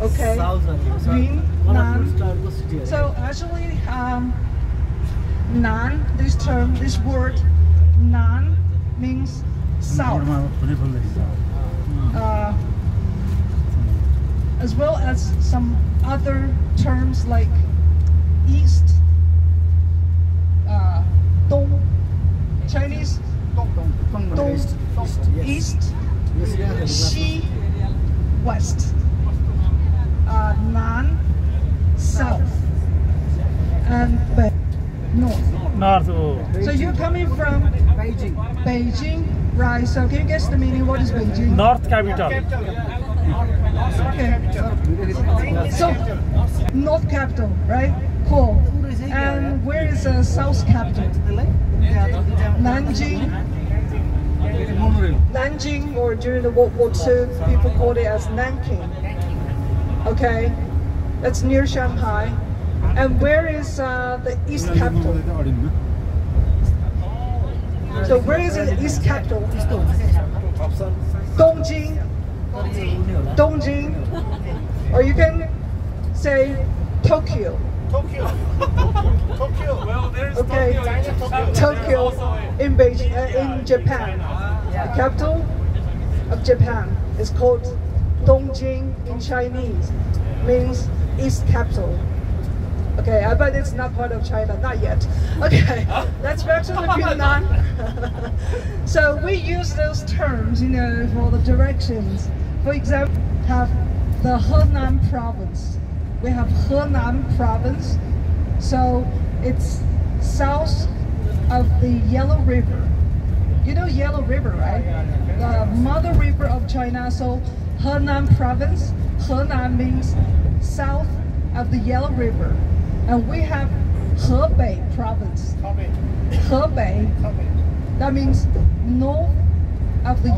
Okay. Yunnan. So actually, Nan, this word, Nan means south. As well as some other terms like east, Dong, Chinese, Dong, east, Xi, west, Nan, south, and north. So you're coming from Beijing, right? So can you guess the meaning? What is Beijing? North capital. Okay. So north capital, right? Cool. And where is the south capital? Nanjing. Nanjing, or during the World War II, people called it as Nanking. Okay, that's near Shanghai. And where is the east capital? So where is the east capital? Dongjing. Dongjing. Or you can say Tokyo. Well, there's Okay, Tokyo in Beijing, in Japan. The capital of Japan is called Dongjing in Chinese, means east capital. Okay, I bet it's not part of China, not yet. Okay, let's back to the Yunnan. So we use those terms, for the directions. For example, have the Henan province. We have Henan province, so it's south of the Yellow River. You know Yellow River, right? The mother river of China. So Henan province, Henan means south of the Yellow River. And we have Hebei province. Hebei, that means north of the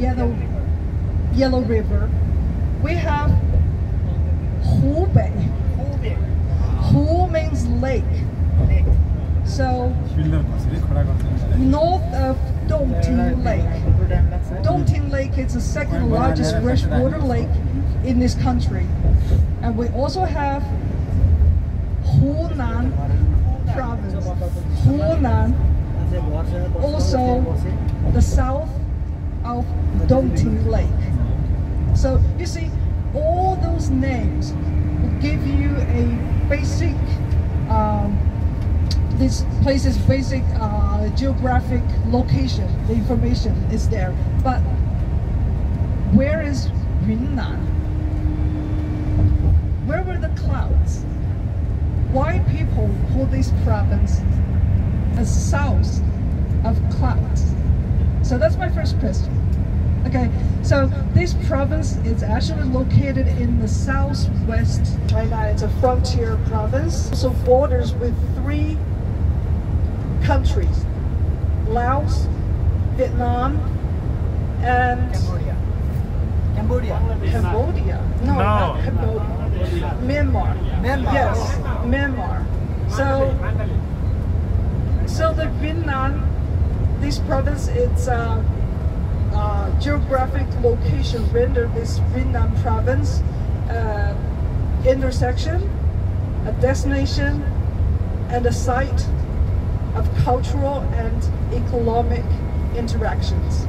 Yellow River. We have Hubei. Hu means lake. So north of Dongting Lake. Dongting Lake is the second largest freshwater lake in this country. And we also have Hunan province. Hunan, also the south of Dongting Lake. So you see, all those names will give you a basic, this place's basic geographic location. The information is there. But where is Yunnan? Where were the clouds? Why people call this province as south of clouds? So that's my first question. Okay, so this province is actually located in the southwest China. It's a frontier province. Also borders with 3 countries: Laos, Vietnam, and Cambodia. No, not Cambodia. Myanmar. Yes, Myanmar. So the Yunnan, this province, its geographic location rendered this Yunnan province intersection, a destination, and a site of cultural and economic interactions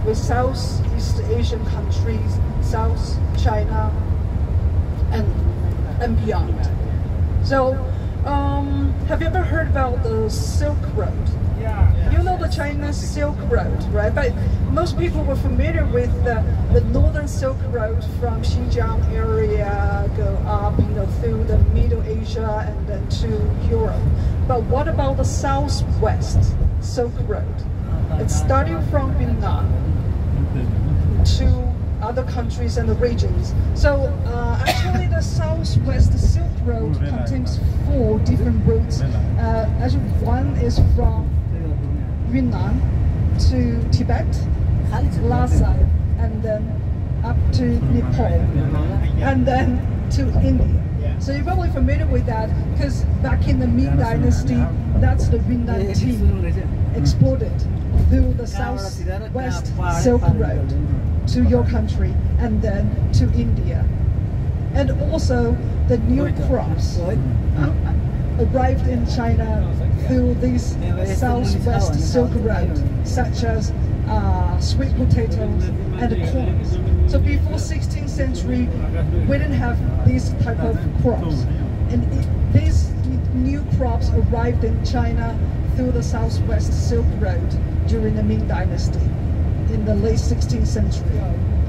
with Southeast Asian countries, South China, and beyond. So, have you ever heard about the Silk Road? You know the China Silk Road, right? But most people were familiar with the Northern Silk Road from Xinjiang area, go up, through the Middle Asia and then to Europe. But what about the Southwest Silk Road? It's starting from Yunnan to other countries and the regions. So actually the Southwest Silk Road contains 4 different routes. Actually one is from Yunnan to Tibet, Lhasa, and then up to Nepal, and then to India. So you're probably familiar with that because back in the Ming Dynasty, that's the Yunnan tea exported through the Southwest Silk Road to your country and then to India. And also the new crops arrived in China through this southwest Silk Road, such as sweet potatoes and corn. So before 16th century, we didn't have these type of crops. And these new crops arrived in China through the southwest Silk Road during the Ming Dynasty in the late 16th century.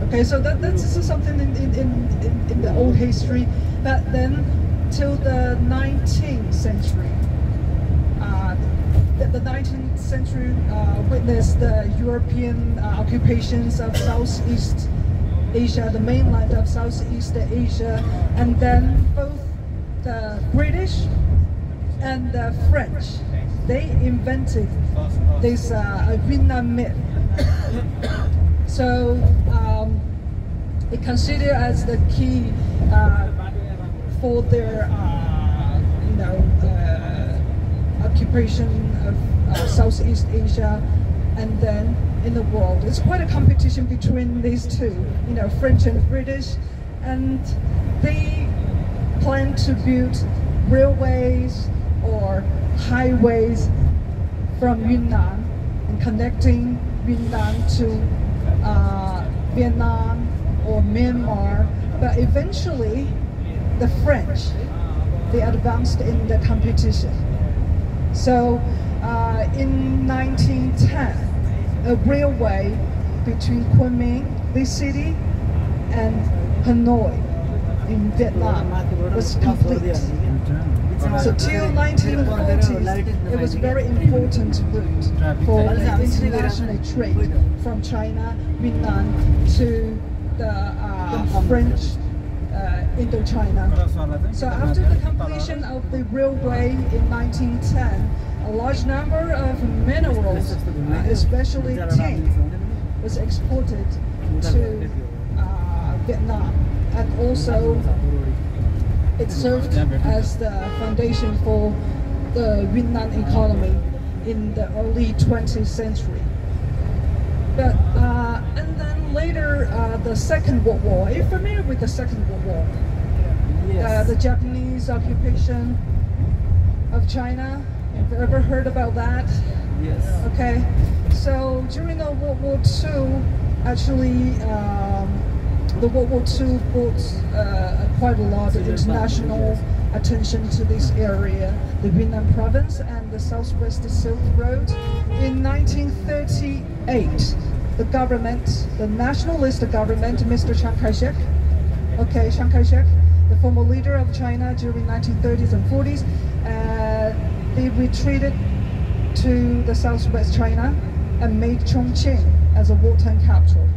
Okay, so that's something in the old history. But then till the 19th century, the 19th century witnessed the European occupations of Southeast Asia, the mainland of Southeast Asia, and then both the British and the French, they invented this Yunnan myth. So it considered as the key for their occupation of Southeast Asia, and then in the world. It's quite a competition between these two, French and British, and they plan to build railways or highways from Yunnan and connecting Yunnan to Vietnam or Myanmar. But eventually, the French, they advanced in the competition. So in 1910, a railway between Kunming, this city, and Hanoi in Vietnam was complete. So till 1940s, it was a very important route for international trade from China, Yunnan, to the French Indochina. So after the completion of the railway in 1910, a large number of minerals, especially tin, was exported to Vietnam, and also it served as the foundation for the Yunnan economy in the early 20th century. But and then later, the Second World War. Are you familiar with the Second World War? Yes. The Japanese occupation of China. Have you ever heard about that? Yes. Okay. So during the World War II, actually, the World War II brought quite a lot of international attention to this area, the Yunnan province and the Southwest Silk Road. In 1938, the government, the nationalist government, Mr. Chiang Kai-shek, Chiang Kai-shek, the former leader of China during 1930s and 40s, they retreated to the southwest China and made Chongqing as a wartime capital.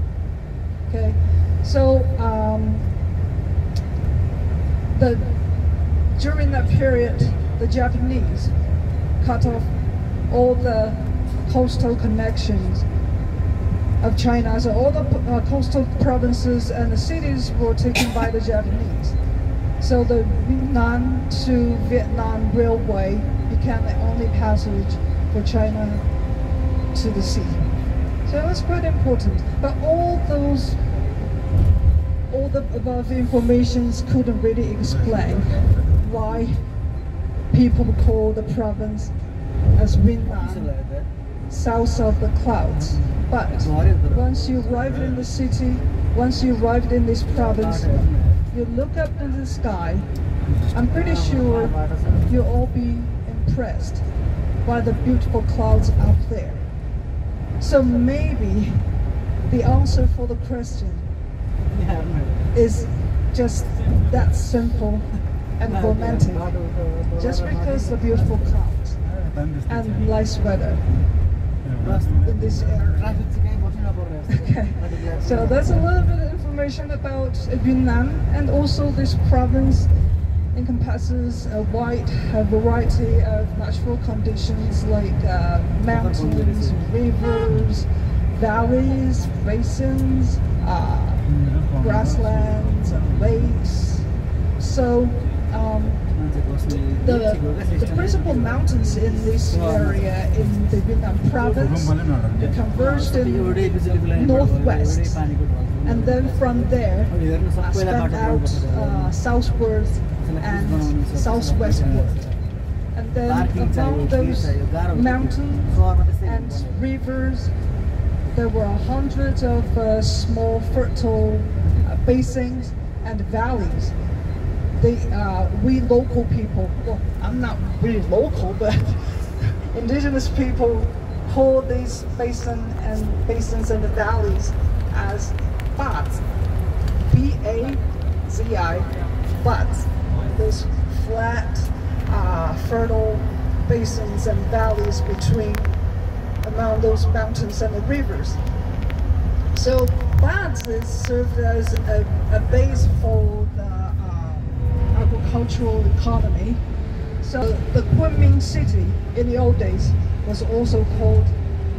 Okay, so during that period, the Japanese cut off all the coastal connections of China. So all the coastal provinces and the cities were taken by the Japanese. So the Yunnan to Vietnam railway became the only passage for China to the sea. So it's quite important. But all the above informations couldn't really explain why people call the province as Yunnan, south of the clouds. But once you arrive in the city, once you arrived in this province, you look up in the sky, I'm pretty sure you'll all be impressed by the beautiful clouds up there. So maybe the answer for the question is just that simple and romantic, just because the beautiful clouds and nice weather in this area. Okay, so that's a little bit of information about Yunnan, and also this province encompasses a wide variety of natural conditions like mountains, rivers, valleys, basins, grasslands, and lakes. So the principal mountains in this area in the Yunnan province, they converged in northwest, and then from there spread out southward and southwestward. And then among those mountains and rivers, there were hundreds of small fertile basins and valleys. We local people, well, I'm not really local, but indigenous people call these basins and the valleys as bazi, B-A-Z-I, bazi. Those flat, fertile basins and valleys among those mountains and the rivers. So bazi served as a base for the agricultural economy. So the Kunming city in the old days was also called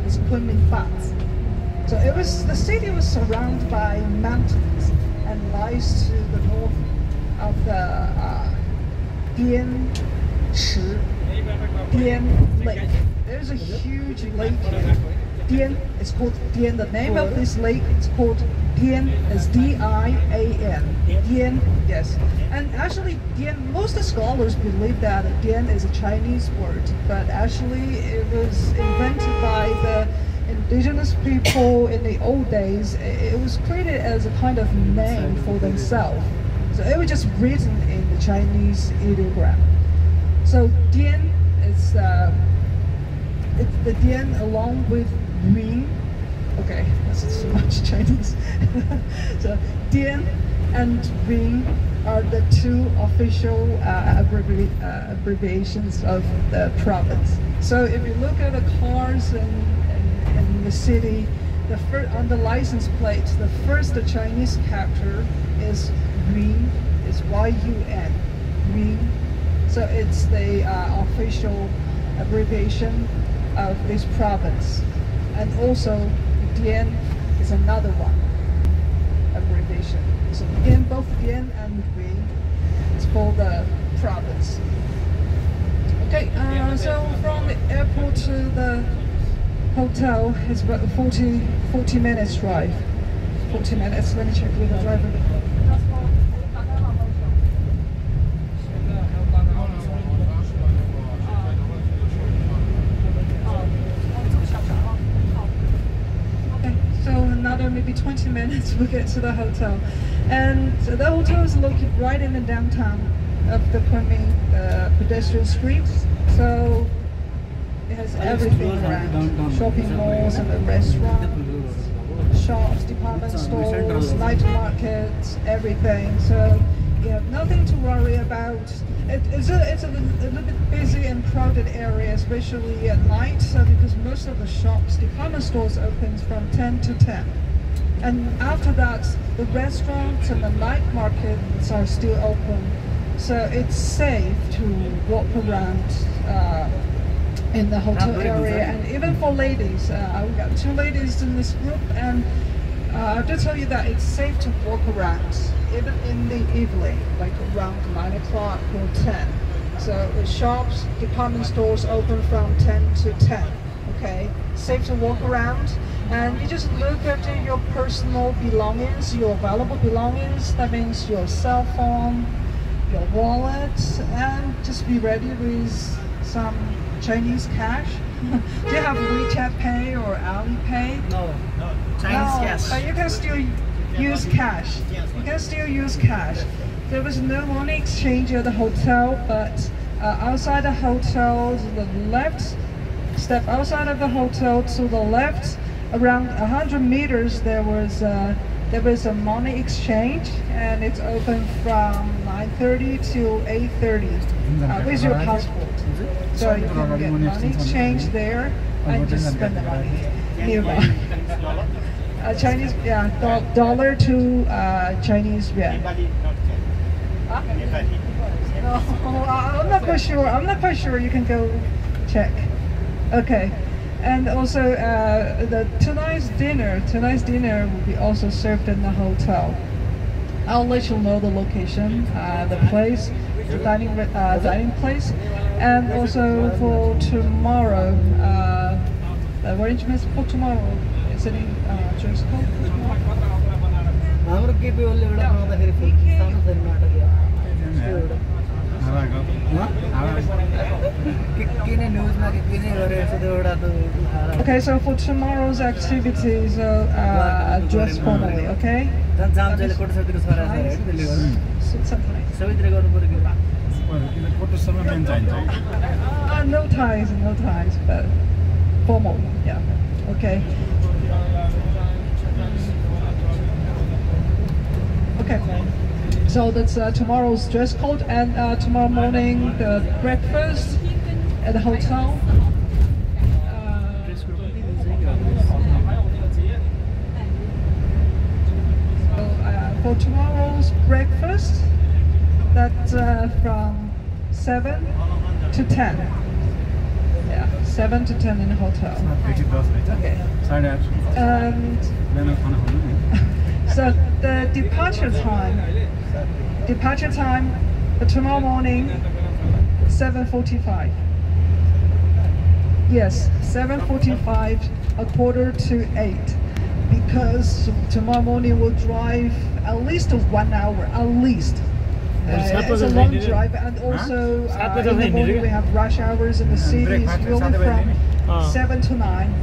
as Kunming Bazi. So the city was surrounded by mountains and lies to the north of the Dian Lake. There's a huge lake here. Dian is called Dian. The name of this lake is called Dian, is D-I-A-N. Dian, yes. And actually, Dian, most scholars believe that Dian is a Chinese word, but actually it was invented by the indigenous people in the old days. It was created as a kind of name for themselves. So it was just written in the Chinese ideogram. So Dian is it's the Dian along with Yun. Okay, that's too much Chinese. So Dian and Yun are the two official abbreviations of the province. So if you look at the cars in the city, on the license plate, the first Chinese character is Yun, is Y-U-N, Yun. So it's the official abbreviation of this province. And also, Dian is another one, abbreviation. So Dian, both Dian and Yun is for the province. Okay, so from the airport to the hotel is about 40 minutes drive. 40 minutes, let me check with the driver. Another maybe 20 minutes we'll get to the hotel. And the hotel is located right in the downtown of the Kunming pedestrian streets. So it has everything around. Shopping malls and the restaurants, shops, department stores, night markets, everything. So you have nothing to worry about. It's a little bit busy and crowded area, especially at night, because most of the shops, department stores open from 10 to 10. And after that, the restaurants and the night markets are still open. So it's safe to walk around in the hotel area. And even for ladies, we got 2 ladies in this group, and I have to tell you that it's safe to walk around, even in the evening, like around 9 o'clock or 10. So the shops, department stores open from 10 to 10, okay? Safe to walk around, and you just look after your personal belongings, your valuable belongings. That means your cell phone, your wallet, and just be ready with some Chinese cash. Do you have WeChat Pay or Alipay? No, Chinese cash. But you can still use cash. You can still use cash. There was no money exchange at the hotel, but outside the hotel, to the left, step outside of the hotel to the left, around 100 meters, there was a money exchange, and it's open from 9:30 to 8:30 with your passport. So you can get money exchange there and just spend the money nearby. Chinese, yeah, dollar to Chinese yuan. Huh? No, I'm not quite sure. I'm not quite sure. You can go check. Okay, and also tonight's dinner will be also served in the hotel. I'll let you know the location, the place, the dining place, and also for tomorrow, the arrangements for tomorrow. Is it in dress code for tomorrow? Okay, so for tomorrow's activities, dress formally, okay? No ties, but formal, yeah, okay. Okay, so that's tomorrow's dress code, and tomorrow morning the breakfast at the hotel. For tomorrow's breakfast, that's from 7 to 10. Yeah, 7 to 10 in the hotel. Okay. And so the departure time for tomorrow morning, 7:45. Yes, 7:45, 7:45, because tomorrow morning we'll drive at least 1 hour, at least. It's a long drive, and also in the morning we have rush hours in the city. It's really from 7 to 9.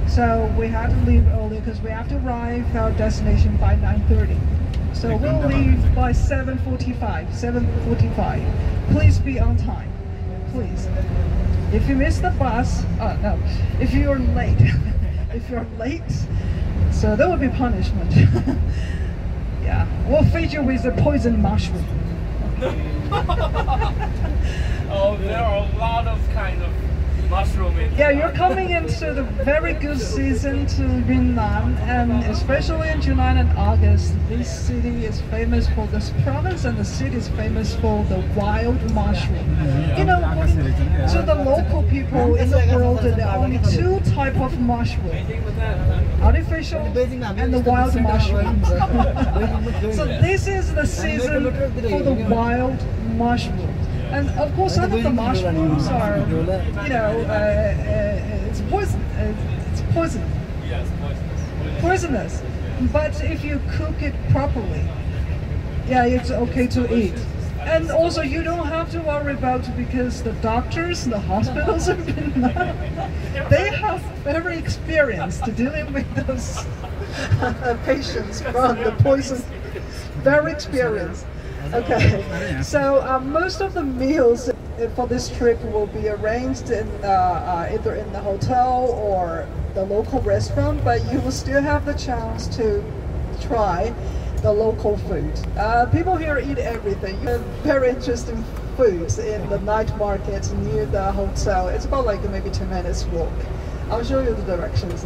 So we have to leave early because we have to arrive at our destination by 9:30. So we'll leave by 7:45. Please be on time, please. If you miss the bus, no, if you're late, so there will be punishment. Yeah, we'll feed you with the poison mushroom. Oh, there are a lot of kind of mushroom in Yeah, you're coming into the very good season to Yunnan, and especially in July and August, this city is famous for this province, and the city is famous for the wild mushroom. You know, to the local people in the world, there are only 2 types of mushroom: artificial and the wild mushroom. So this is the season for the wild mushroom. And of course, some of the mushrooms are, you know, it's poison. It's poisonous. Yes, Poisonous. But if you cook it properly, yeah, it's okay to eat. And also, you don't have to worry about it because the doctors, the hospitals have been, they have very experience to dealing with those patients from the poison. Very experienced. Okay, so most of the meals for this trip will be arranged in either in the hotel or the local restaurant, but you will still have the chance to try the local food. People here eat everything. You have very interesting foods in the night market near the hotel. It's about like maybe 2 minutes walk. I'll show you the directions.